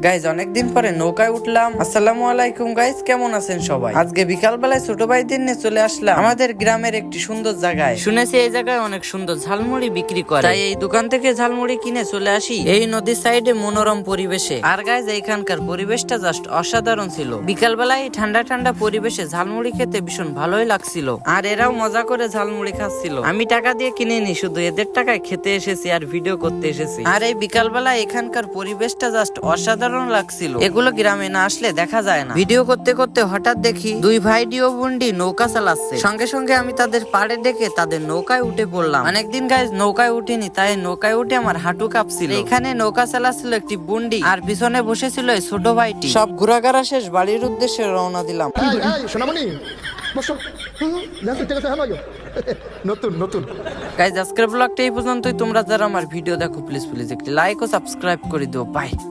Guys অনেকদিন পরে নৌকায় উঠলাম। আসসালামু আলাইকুম গাইজ, কেমন আছেন সবাই? আজকে বিকাল বেলায় ছোট ভাইদের নিয়ে চলে আসলাম আমাদের গ্রামের একটি সুন্দর জায়গায়। শুনেছি এই জায়গায় অনেক সুন্দর ঝালমুড়ি বিক্রি করে, তাই এই দোকান থেকে ঝালমুড়ি কিনে চলে আসি এই নদীর সাইডে মনোরম পরিবেশে। আর গাইজ এইখানকার পরিবেশটা জাস্ট অসাধারণ ছিল। বিকাল বেলায় ঠান্ডা ঠান্ডা পরিবেশে ঝালমুড়ি খেতে ভীষণ ভালোই লাগছিল, আর এরাও মজা করে ঝালমুড়ি খাচ্ছিল। আমি টাকা দিয়ে কিনে নি, শুধু এদের টাকায় খেতে এসেছি আর ভিডিও করতে এসেছি। আর এই বিকাল বেলা এখানকার পরিবেশটা জাস্ট অসাধারণ লাগছিল, এগুলো গ্রামে না আসলে দেখা যায় না। ভিডিও করতে করতে হঠাৎ দেখি দুই ভাইডিও বুন্ডি নৌকা চালাচ্ছে, সঙ্গে সঙ্গে আমি তাদের পাড়ে ডেকে তাদের নৌকায় উঠে পড়লাম। অনেকদিন গাইজ নৌকায় উঠিনি, তাই নৌকায় উঠে আমার হাঁটু কাঁপছিল। এখানে নৌকা চালাচ্ছিল একটি বুন্ডি, আর পিছনে বসেছিল এই ছোট ভাইটি। সব ঘোরাঘাড়া শেষ, বাড়ির উদ্দেশ্যে রওনা দিলাম। সোনামণি বসো, নতুন নতুন গাইজ আজকের ব্লগটা এই পর্যন্তই। তোমরা যারা আমার ভিডিও দেখো প্লিজ একটি লাইক ও সাবস্ক্রাইব করে দিও। বাই।